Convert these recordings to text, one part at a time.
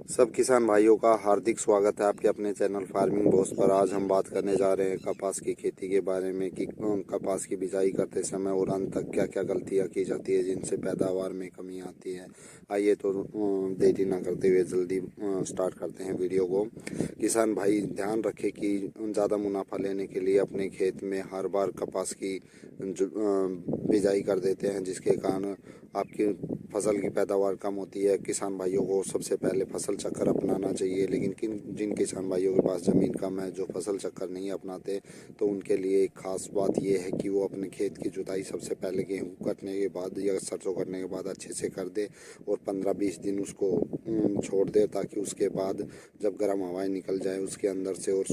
सब किसान भाइयों का हार्दिक स्वागत है आपके अपने चैनल फार्मिंग बॉस पर। आज हम बात करने जा रहे हैं कपास की खेती के बारे में कि कपास की बिजाई करते समय और अंत तक क्या क्या गलतियां की जाती है जिनसे पैदावार में कमी आती है। आइए तो देरी ना करते हुए जल्दी स्टार्ट करते हैं वीडियो को। किसान भाई ध्यान रखें कि ज़्यादा मुनाफा लेने के लिए अपने खेत में हर बार कपास की बिजाई कर देते हैं, जिसके कारण आपकी फसल की पैदावार कम होती है। किसान भाइयों को सबसे पहले फसल चक्कर अपनाना चाहिए, लेकिन जिन किसान भाइयों के पास ज़मीन कम है जो फसल चक्कर नहीं अपनाते, तो उनके लिए एक ख़ास बात यह है कि वो अपने खेत की जुताई सबसे पहले गेहूँ कटने के बाद या सरसों कटने के बाद अच्छे से कर दे और 15-20 दिन उसको छोड़ दे, ताकि उसके बाद जब गर्म हवाएं निकल जाए उसके अंदर से और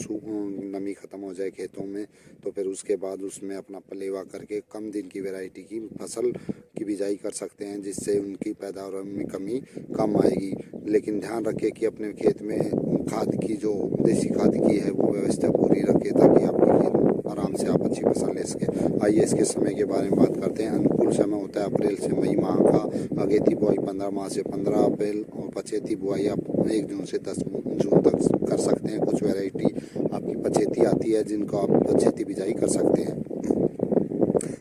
नमी ख़त्म हो जाए खेतों में, तो फिर उसके बाद उसमें अपना पलेवा करके कम दिन की वैरायटी की फसल की बिजाई कर सकते हैं, जिससे उनकी पैदावार में कमी कम आएगी। लेकिन ध्यान रखें कि अपने खेत में खाद की जो देसी खाद की है वो व्यवस्था पूरी रखें, ताकि आपकी खेत आराम से आप अच्छी फसल ले सकें। आइए इसके समय के बारे में बात करते हैं। अनुकूल समय होता है अप्रैल से मई माह का। अगेती बुआई 15 माह से 15 अप्रैल और पछेती बुआई आप 1 जून से 10 जून तक कर सकते हैं। कुछ वैरायटी आपकी पछेती आती है जिनको आप पछेती बिजाई कर सकते हैं।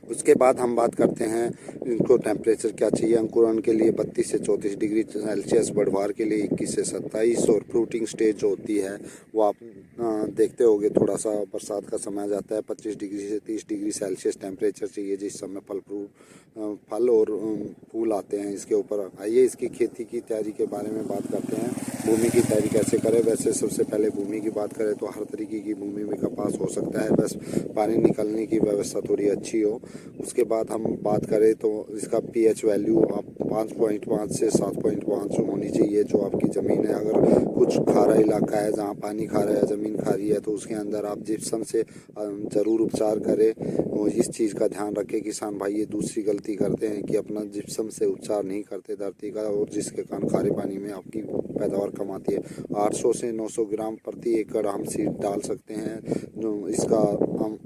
उसके बाद हम बात करते हैं इनको टेम्परेचर क्या चाहिए। अंकुरण के लिए 32 से 34 डिग्री सेल्सियस, बढ़वार के लिए 21 से 27, और फ्रूटिंग स्टेज जो होती है वो आप देखते होंगे, थोड़ा सा बरसात का समय आ जाता है, 25 डिग्री से 30 डिग्री सेल्सियस टेम्परेचर चाहिए, जिस समय फल और फूल आते हैं इसके ऊपर। आइए इसकी खेती की तैयारी के बारे में बात करते हैं। भूमि की तैयारी कैसे करें। वैसे सबसे पहले भूमि की बात करें तो हर तरीके की भूमि में कपास हो सकता है, बस पानी निकलने की व्यवस्था थोड़ी अच्छी हो। उसके बाद हम बात करें तो इसका पीएच वैल्यू आप 5.5 से 7.5 होनी चाहिए जो आपकी ज़मीन है। अगर कुछ खारा इलाका है जहाँ पानी खारा है, ज़मीन खारी है, तो उसके अंदर आप जिप्सम से ज़रूर उपचार करें। और इस चीज़ का ध्यान रखें किसान भाई, ये दूसरी गलती करते हैं कि अपना जिप्सम से उपचार नहीं करते धरती का, और जिसके कारण खारे पानी में आपकी पैदावार कम आती है। 800 से 900 ग्राम प्रति एकड़ हम सीड डाल सकते हैं। इसका हम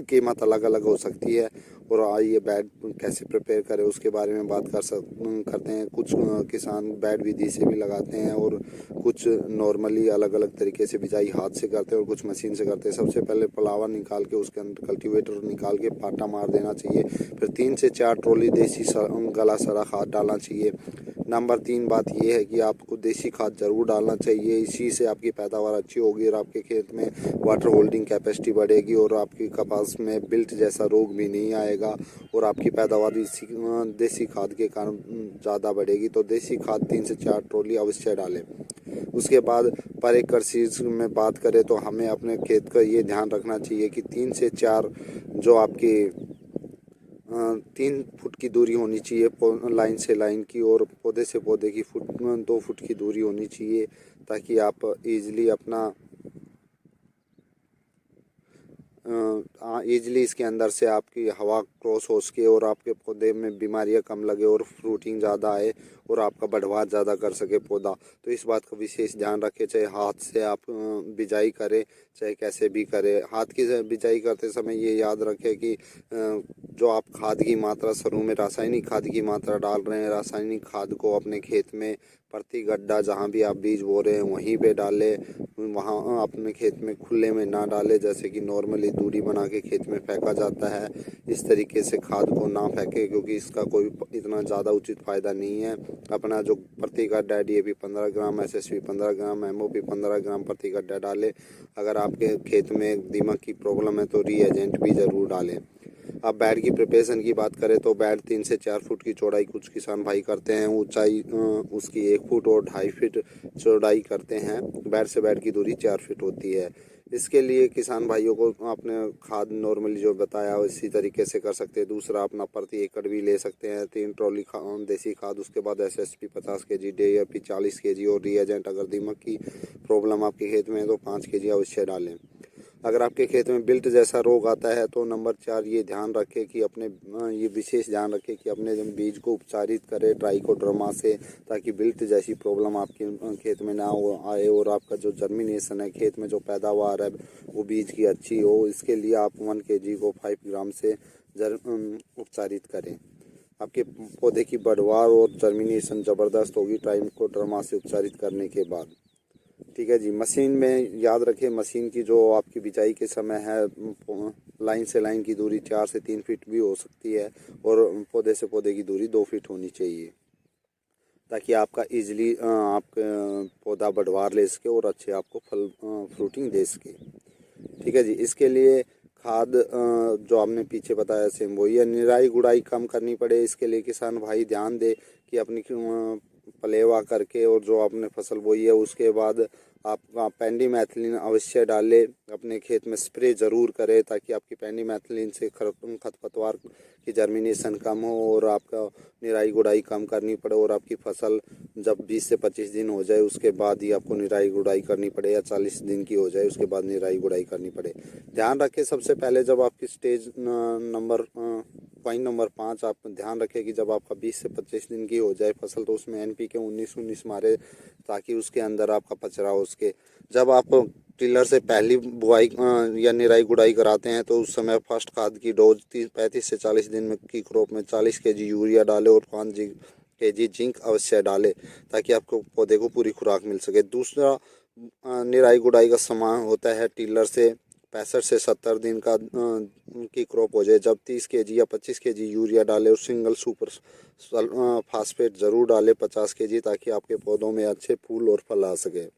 कीमत अलग अलग हो सकती है। और आइए बेड कैसे प्रिपेयर करें उसके बारे में बात करते हैं। कुछ किसान बेड विधि से भी लगाते हैं और कुछ नॉर्मली अलग अलग तरीके से बिजाई हाथ से करते हैं और कुछ मशीन से करते हैं। सबसे पहले पलावा निकाल के उसके अंदर कल्टीवेटर निकाल के पाटा मार देना चाहिए। फिर 3 से 4 ट्रॉली देसी गला सड़ा खाद डालना चाहिए। नंबर 3 बात यह है कि आपको देसी खाद जरूर डालना चाहिए। इसी से आपकी पैदावार अच्छी होगी और आपके खेत में वाटर होल्डिंग कैपेसिटी बढ़ेगी और आपकी कपास में बिल्ट जैसा रोग भी नहीं आएगा और आपकी पैदावार इसी देसी खाद के कारण ज़्यादा बढ़ेगी। तो देसी खाद 3 से 4 ट्रॉली अवश्य डालें। उसके बाद पर एकड़ सीड्स में बात करें तो हमें अपने खेत का ये ध्यान रखना चाहिए कि 3 से 4 जो आपकी 3 फुट की दूरी होनी चाहिए लाइन से लाइन की, और पौधे से पौधे की 2 फुट की दूरी होनी चाहिए, ताकि आप इजीली अपना ईजिली इसके अंदर से आपकी हवा क्रॉस हो सके और आपके पौधे में बीमारियां कम लगे और फ्रूटिंग ज़्यादा आए और आपका बढ़वार ज़्यादा कर सके पौधा। तो इस बात का विशेष ध्यान रखें, चाहे हाथ से आप बिजाई करें चाहे कैसे भी करें। हाथ की बिजाई करते समय ये याद रखें कि जो आप खाद की मात्रा शुरू में रासायनिक खाद की मात्रा डाल रहे हैं, रासायनिक खाद को अपने खेत में प्रति गड्ढा जहाँ भी आप बीज बो रहे हैं वहीं पे डालें, वहाँ अपने खेत में खुले में ना डालें, जैसे कि नॉर्मली दूरी बना के खेत में फेंका जाता है। इस तरीके से खाद को ना फेंके, क्योंकि इसका कोई इतना ज़्यादा उचित फ़ायदा नहीं है। अपना जो प्रति गड्ढा DAP 15 ग्राम, SSP 15 ग्राम, MOP 15 ग्राम प्रति गड्ढा डालें। अगर आपके खेत में दीमक की प्रॉब्लम है तो रीएजेंट भी ज़रूर डालें। अब बेड की प्रिपरेशन की बात करें तो बेड 3 से 4 फुट की चौड़ाई कुछ किसान भाई करते हैं, ऊंचाई उसकी 1 फुट और 2.5 फीट चौड़ाई करते हैं। बेड से बेड की दूरी 4 फीट होती है। इसके लिए किसान भाइयों को अपने खाद नॉर्मली जो बताया इसी तरीके से कर सकते हैं। दूसरा अपना प्रति एकड़ भी ले सकते हैं 3 ट्रॉली देसी खाद, उसके बाद SSP 50 kg, DAP 40 kg और रीएजेंट अगर दीमक की प्रॉब्लम आपके खेत में है तो 5 kg अवश्य डालें। अगर आपके खेत में बिल्ट जैसा रोग आता है तो नंबर 4 ये ध्यान रखें कि अपने ये विशेष ध्यान रखें कि अपने बीज को उपचारित करें ट्राइकोडर्मा से, ताकि बिल्ट जैसी प्रॉब्लम आपके खेत में ना हो आए और आपका जो जर्मिनेशन है, खेत में जो पैदावार है वो बीज की अच्छी हो। इसके लिए आप 1 kg को 5 ग्राम से उपचारित करें। आपके पौधे की बढ़वार और जर्मिनेशन ज़बरदस्त होगी ट्राइकोडर्मा से उपचारित करने के बाद। ठीक है जी। मशीन में याद रखें, मशीन की जो आपकी बिजाई के समय है, लाइन से लाइन की दूरी 4 से 3 फीट भी हो सकती है और पौधे से पौधे की दूरी 2 फीट होनी चाहिए, ताकि आपका इजीली आपका पौधा बढ़वार ले सके और अच्छे आपको फल फ्रूटिंग दे सके। ठीक है जी। इसके लिए खाद जो आपने पीछे बताया सेम वही है। निराई गुड़ाई कम करनी पड़े, इसके लिए किसान भाई ध्यान दे कि अपनी पलेवा करके और जो आपने फसल बोई है उसके बाद आप पेंडीमेथिलीन अवश्य डालें। अपने खेत में स्प्रे ज़रूर करें ताकि आपकी पेंडीमेथिलीन से खरपतवार की जर्मिनेशन कम हो और आपका निराई गुड़ाई कम करनी पड़े और आपकी फसल जब 20 से 25 दिन हो जाए उसके बाद ही आपको निराई गुड़ाई करनी पड़े, या 40 दिन की हो जाए उसके बाद निराई गुड़ाई करनी पड़े। ध्यान रखें सबसे पहले जब आपकी स्टेज पॉइंट नंबर 5 आप ध्यान रखें कि जब आपका 20 से 25 दिन की हो जाए फसल तो उसमें NPK 19-19 मारे ताकि उसके अंदर आपका पचरा हो सके। जब आप टिलर से पहली बुआई या निराई गुड़ाई कराते हैं तो उस समय फर्स्ट खाद की डोज 35 से 40 दिन में की क्रॉप में 40 kg यूरिया डालें और 5 kg जिंक अवश्य डालें ताकि आपको पौधे को पूरी खुराक मिल सके। दूसरा निराई गुड़ाई का समय होता है टिलर से 65 से 70 दिन का की क्रॉप हो जाए, जब 30 kg या 25 kg यूरिया डालें और सिंगल सुपर फास्फेट ज़रूर डालें 50 kg ताकि आपके पौधों में अच्छे फूल और फल आ सके।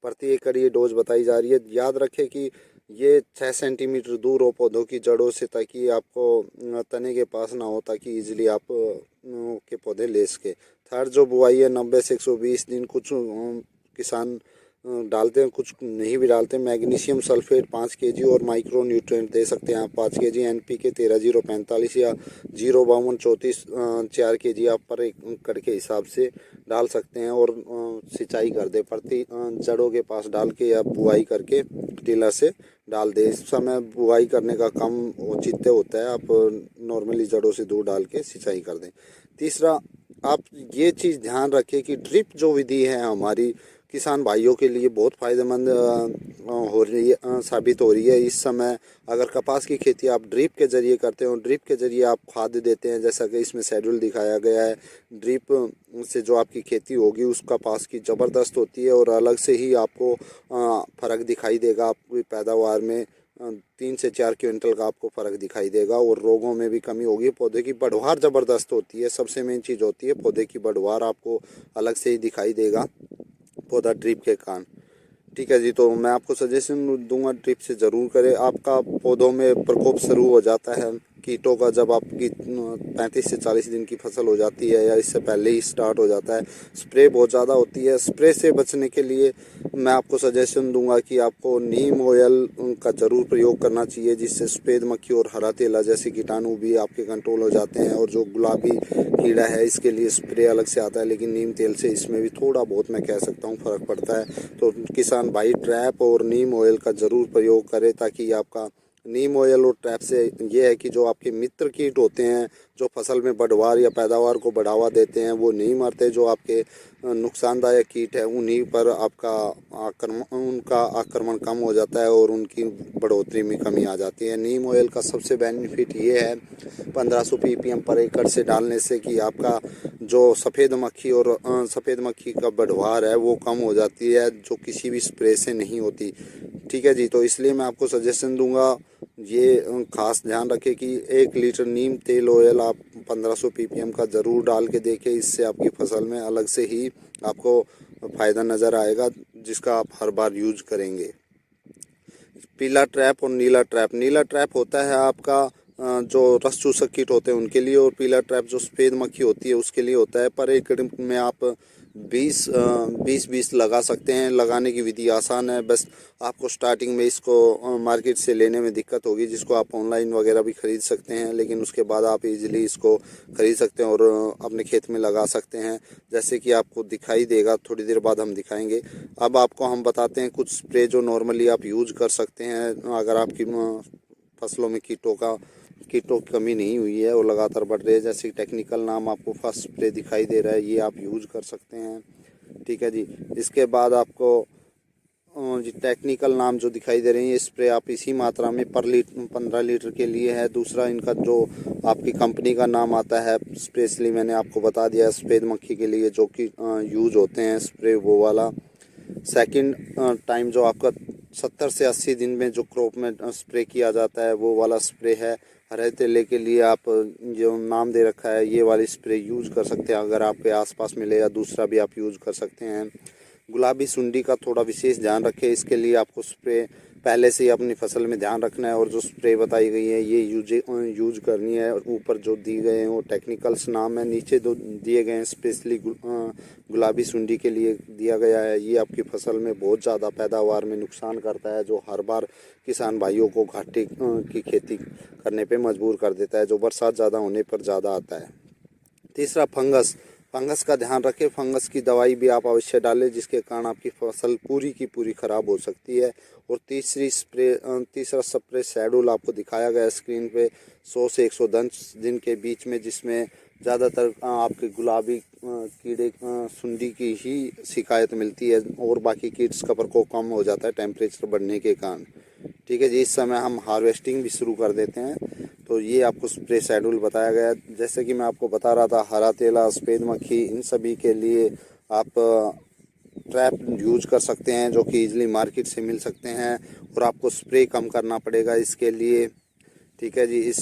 प्रति एकड़ ये डोज बताई जा रही है। याद रखें कि ये 6 सेंटीमीटर दूर हो पौधों की जड़ों से ताकि आपको तने के पास ना हो, ताकि इजीली आप के पौधे ले सके। थर्ड जो बुआई है 90 से 120 दिन, कुछ किसान डालते हैं कुछ नहीं भी डालते। मैग्नीशियम सल्फेट 5 kg और माइक्रो न्यूट्रिएंट दे सकते हैं आप 5 kg, NPK 13-0-45 या 0-52-34 4 kg आप पर एकड़ के हिसाब से डाल सकते हैं और सिंचाई कर दे प्रति जड़ों के पास डाल के या बुआई करके टिलर से डाल दे। इस समय बुआई करने का काम औचित्य होता है, आप नॉर्मली जड़ों से दूर डाल के सिंचाई कर दें। तीसरा आप ये चीज़ ध्यान रखें कि ड्रिप जो विधि है हमारी किसान भाइयों के लिए बहुत फ़ायदेमंद हो रही है, साबित हो रही है। इस समय अगर कपास की खेती आप ड्रिप के ज़रिए करते हो, ड्रिप के ज़रिए आप खाद देते हैं, जैसा कि इसमें शेड्यूल दिखाया गया है, ड्रिप से जो आपकी खेती होगी उस कपास की ज़बरदस्त होती है और अलग से ही आपको फ़र्क दिखाई देगा। आपकी पैदावार में 3 से 4 क्विंटल का आपको फ़र्क दिखाई देगा और रोगों में भी कमी होगी। पौधे की बढ़वार ज़बरदस्त होती है, सबसे मेन चीज़ होती है पौधे की बढ़वार, आपको अलग से ही दिखाई देगा पौधा ड्रिप के कारण। ठीक है जी। तो मैं आपको सजेशन दूंगा ड्रिप से ज़रूर करें। आपका पौधों में प्रकोप शुरू हो जाता है कीटों का जब आपकी 35 से 40 दिन की फसल हो जाती है या इससे पहले ही स्टार्ट हो जाता है। स्प्रे बहुत ज़्यादा होती है। स्प्रे से बचने के लिए मैं आपको सजेशन दूंगा कि आपको नीम ऑयल का ज़रूर प्रयोग करना चाहिए, जिससे सफ़ेद मक्खी और हरा तेला जैसे कीटाणु भी आपके कंट्रोल हो जाते हैं। और जो गुलाबी कीड़ा है इसके लिए स्प्रे अलग से आता है, लेकिन नीम तेल से इसमें भी थोड़ा बहुत मैं कह सकता हूँ फ़र्क पड़ता है। तो किसान भाई ट्रैप और नीम ऑयल का ज़रूर प्रयोग करें, ताकि आपका नीम ऑयल और ट्रैप से ये है कि जो आपके मित्र कीट होते हैं जो फसल में बढ़वार या पैदावार को बढ़ावा देते हैं वो नहीं मरते। जो आपके नुकसानदायक कीट है उन्हीं पर आपका उनका आक्रमण कम हो जाता है और उनकी बढ़ोतरी में कमी आ जाती है। नीम ऑयल का सबसे बेनिफिट ये है 1500 ppm पर एकड़ से डालने से कि आपका जो सफ़ेद मक्खी का बढ़वार है वो कम हो जाती है, जो किसी भी स्प्रे से नहीं होती। ठीक है जी। तो इसलिए मैं आपको सजेशन दूंगा, ये खास ध्यान रखें कि 1 लीटर नीम तेल ऑयल आप 1500 ppm का ज़रूर डाल के देखें। इससे आपकी फसल में अलग से ही आपको फ़ायदा नज़र आएगा, जिसका आप हर बार यूज करेंगे। पीला ट्रैप और नीला ट्रैप। नीला ट्रैप होता है आपका जो रस चूसक कीट होते हैं उनके लिए, और पीला ट्रैप जो सफ़ेद मक्खी होती है उसके लिए होता है। पर एकड़ में आप 20 लगा सकते हैं। लगाने की विधि आसान है, बस आपको स्टार्टिंग में इसको मार्केट से लेने में दिक्कत होगी, जिसको आप ऑनलाइन वगैरह भी ख़रीद सकते हैं, लेकिन उसके बाद आप इजीली इसको ख़रीद सकते हैं और अपने खेत में लगा सकते हैं, जैसे कि आपको दिखाई देगा। थोड़ी देर बाद हम दिखाएंगे। अब आपको हम बताते हैं कुछ स्प्रे जो नॉर्मली आप यूज कर सकते हैं अगर आपकी फसलों में कीटों की कमी नहीं हुई है और लगातार बढ़ रही है। जैसे टेक्निकल नाम आपको फर्स्ट स्प्रे दिखाई दे रहा है, ये आप यूज कर सकते हैं। ठीक है जी। इसके बाद आपको जी टेक्निकल नाम जो दिखाई दे रही है, स्प्रे आप इसी मात्रा में पर लीटर 15 लीटर के लिए है। दूसरा इनका जो आपकी कंपनी का नाम आता है, स्पेशली मैंने आपको बता दिया सफ़ेद मक्खी के लिए जो कि यूज होते हैं स्प्रे, वो वाला। सेकंड टाइम जो आपका 70 से 80 दिन में जो क्रॉप में स्प्रे किया जाता है, वो वाला स्प्रे है। हरे तेले के लिए आप जो नाम दे रखा है, ये वाली स्प्रे यूज कर सकते हैं अगर आपके आसपास मिले, या दूसरा भी आप यूज कर सकते हैं। गुलाबी सुंडी का थोड़ा विशेष ध्यान रखें, इसके लिए आपको स्प्रे पहले से ही अपनी फसल में ध्यान रखना है, और जो स्प्रे बताई गई है ये यूज करनी है। और ऊपर जो दिए गए हैं वो टेक्निकल्स नाम है, नीचे जो दिए गए हैं स्पेशली गुलाबी सुंडी के लिए दिया गया है। ये आपकी फसल में बहुत ज़्यादा पैदावार में नुकसान करता है, जो हर बार किसान भाइयों को घाटे की खेती करने पे मजबूर कर देता है, जो बरसात ज़्यादा होने पर ज़्यादा आता है। तीसरा फंगस का ध्यान रखें, फंगस की दवाई भी आप अवश्य डालें, जिसके कारण आपकी फसल पूरी की पूरी खराब हो सकती है। और तीसरा स्प्रे शैडोल आपको दिखाया गया स्क्रीन पे 100 से 110 दिन के बीच में, जिसमें ज़्यादातर आपके गुलाबी कीड़े सुंडी की ही शिकायत मिलती है, और बाकी कीट्स का प्रकोप कम हो जाता है टेम्परेचर बढ़ने के कारण। ठीक है जी, इस समय हम हार्वेस्टिंग भी शुरू कर देते हैं। तो ये आपको स्प्रे शेड्यूल बताया गया। जैसे कि मैं आपको बता रहा था, हरा तेला, सफ़ेद मक्खी, इन सभी के लिए आप ट्रैप यूज कर सकते हैं, जो कि इजीली मार्केट से मिल सकते हैं, और आपको स्प्रे कम करना पड़ेगा इसके लिए। ठीक है जी, इस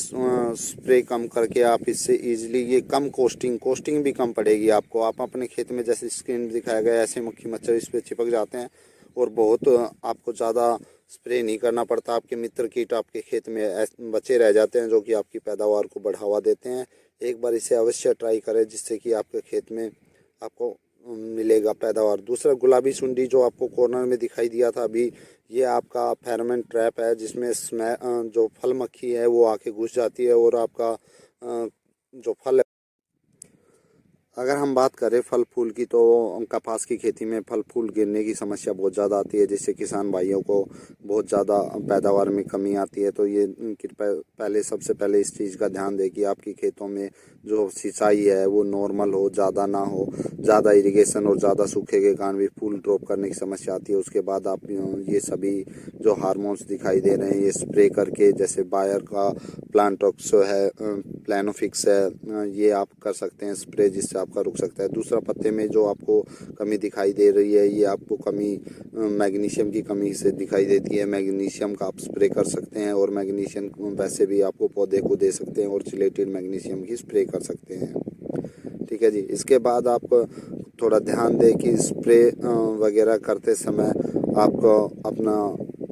स्प्रे कम करके आप इससे इजीली, ये कम कोस्टिंग भी कम पड़ेगी आपको। आप अपने खेत में जैसे स्क्रीन में दिखाया गया ऐसे मक्खी मच्छर इस पर चिपक जाते हैं, और बहुत आपको ज़्यादा स्प्रे नहीं करना पड़ता। आपके मित्र कीट आपके खेत में बचे रह जाते हैं, जो कि आपकी पैदावार को बढ़ावा देते हैं। एक बार इसे अवश्य ट्राई करें, जिससे कि आपके खेत में आपको मिलेगा पैदावार। दूसरा गुलाबी सुंडी जो आपको कॉर्नर में दिखाई दिया था अभी, ये आपका फेरोमोन ट्रैप है, जिसमें जो फल मक्खी है वो आके घुस जाती है, और आपका जो फल है, अगर हम बात करें फल फूल की, तो कपास की खेती में फल फूल गिरने की समस्या बहुत ज़्यादा आती है, जिससे किसान भाइयों को बहुत ज़्यादा पैदावार में कमी आती है। तो ये कृपया सबसे पहले इस चीज़ का ध्यान दें कि आपकी खेतों में जो सिंचाई है वो नॉर्मल हो, ज़्यादा ना हो। ज़्यादा इरिगेशन और ज़्यादा सूखे के कारण भी फूल ड्रॉप करने की समस्या आती है। उसके बाद आप ये सभी जो हार्मोन्स दिखाई दे रहे हैं ये स्प्रे करके, जैसे बायर का प्लांटॉक्सो है, प्लानोफिक्स है, ये आप कर सकते हैं स्प्रे, जिससे आपका रुक सकता है। दूसरा, पत्ते में जो आपको कमी दिखाई दे रही है, ये आपको कमी मैग्नीशियम की कमी से दिखाई देती है। मैग्नीशियम का आप स्प्रे कर सकते हैं, और मैग्नीशियम वैसे भी आपको पौधे को दे सकते हैं, और चिलेटेड मैग्नीशियम की स्प्रे कर सकते हैं। ठीक है जी, इसके बाद आप थोड़ा ध्यान दें कि स्प्रे वगैरह करते समय आपको अपना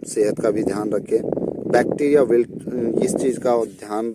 सेहत का भी ध्यान रखें। बैक्टीरिया विल्ट, इस चीज़ का ध्यान,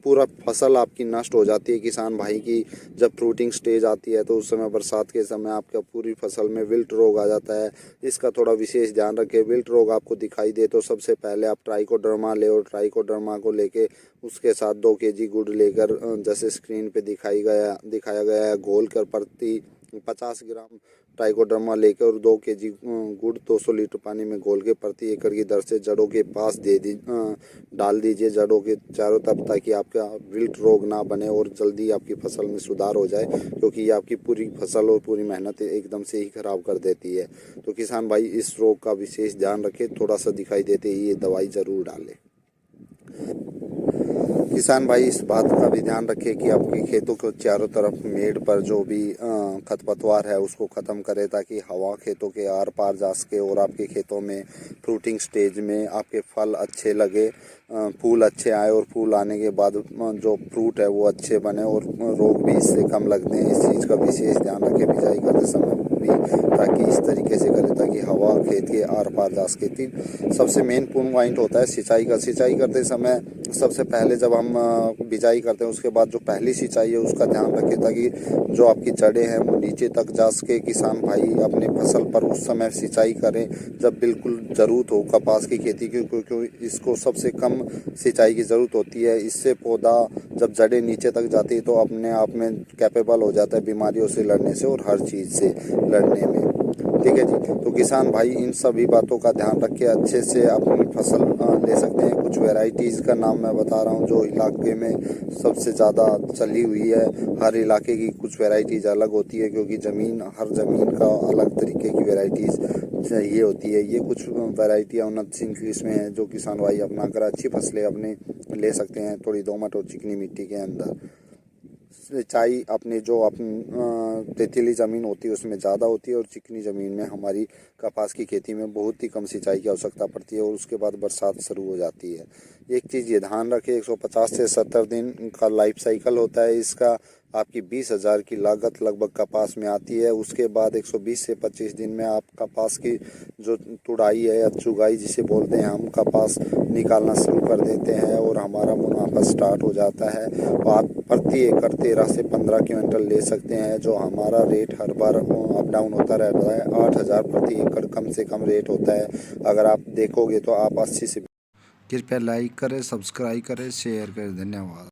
पूरा फसल आपकी नष्ट हो जाती है किसान भाई की जब फ्रूटिंग स्टेज आती है, तो उस समय बरसात के समय आपका पूरी फसल में विल्ट रोग आ जाता है। इसका थोड़ा विशेष ध्यान रखें। विल्ट रोग आपको दिखाई दे तो सबसे पहले आप ट्राइकोडर्मा ले, और ट्राइकोडर्मा को लेके उसके साथ 2 केजी गुड़ लेकर, जैसे स्क्रीन पे दिखाया गया है, घोल कर प्रति 50 ग्राम ट्राइकोडर्मा लेकर और 2 केजी गुड़ 200 लीटर पानी में घोल के प्रति एकड़ की दर से जड़ों के पास डाल दीजिए, जड़ों के चारों तरफ, ताकि आपका विल्ट रोग ना बने और जल्दी आपकी फसल में सुधार हो जाए, क्योंकि ये आपकी पूरी फसल और पूरी मेहनत एकदम से ही खराब कर देती है। तो किसान भाई इस रोग का विशेष ध्यान रखें, थोड़ा सा दिखाई देते ही ये दवाई ज़रूर डालें। किसान भाई इस बात का भी ध्यान रखें कि आपके खेतों के चारों तरफ मेड़ पर जो भी खरपतवार है उसको ख़त्म करें, ताकि हवा खेतों के आर पार जा सके, और आपके खेतों में फ्रूटिंग स्टेज में आपके फल अच्छे लगे, फूल अच्छे आए, और फूल आने के बाद जो फ्रूट है वो अच्छे बने, और रोग भी इससे कम लगते हैं। इस चीज़ का विशेष ध्यान रखें बिजाई करते समय भी, ताकि इस तरीके से करें ताकि हवा खेत के आर पार जा सके। सबसे मेन पॉइंट होता है सिंचाई का। सिंचाई करते समय सबसे पहले जब हम बिजाई करते हैं, उसके बाद जो पहली सिंचाई है उसका ध्यान रखें, ताकि जो आपकी जड़ें हैं वो नीचे तक जा सके। किसान भाई अपने फसल पर उस समय सिंचाई करें जब बिल्कुल ज़रूरत हो कपास की खेती की, क्योंकि इसको सबसे कम सिंचाई की ज़रूरत होती है। इससे पौधा जब जड़ें नीचे तक जाती है तो अपने आप में कैपेबल हो जाता है बीमारियों से लड़ने से और हर चीज़ से लड़ने में। ठीक है जी, तो किसान भाई इन सभी बातों का ध्यान रख के अच्छे से अपनी फसल ले सकते हैं। कुछ वैरायटीज़ का नाम मैं बता रहा हूँ जो इलाके में सबसे ज़्यादा चली हुई है। हर इलाके की कुछ वैरायटीज़ अलग होती है, क्योंकि हर ज़मीन का अलग तरीके की वैरायटीज़ चाहिए होती है। ये कुछ वैरायटियाँ उन्नत किस्में हैं जो किसान भाई अपना कर अच्छी फसलें अपने ले सकते हैं थोड़ी दोमट और चिकनी मिट्टी के अंदर। सिंचाई अपने जो रेतीली ज़मीन होती है उसमें ज़्यादा होती है और चिकनी ज़मीन में हमारी कपास की खेती में बहुत ही कम सिंचाई की आवश्यकता पड़ती है और उसके बाद बरसात शुरू हो जाती है। एक चीज़ ये ध्यान रखें, 150 से 70 दिन का लाइफ साइकिल होता है इसका। आपकी 20,000 की लागत लगभग कपास में आती है। उसके बाद 120 से 25 दिन में आप कपास की जो तुड़ाई है या चुगाई जिसे बोलते हैं, हम कपास निकालना शुरू कर देते हैं और हमारा मुनाफा स्टार्ट हो जाता है। तो आप प्रति एकड़ 13 से 15 क्विंटल ले सकते हैं। जो हमारा रेट हर बार अप डाउन होता रहता है, 8,000 प्रति एकड़ कम से कम रेट होता है। अगर आप देखोगे तो आप 80 से। कृपया लाइक करें, सब्सक्राइब करें, शेयर करें। धन्यवाद।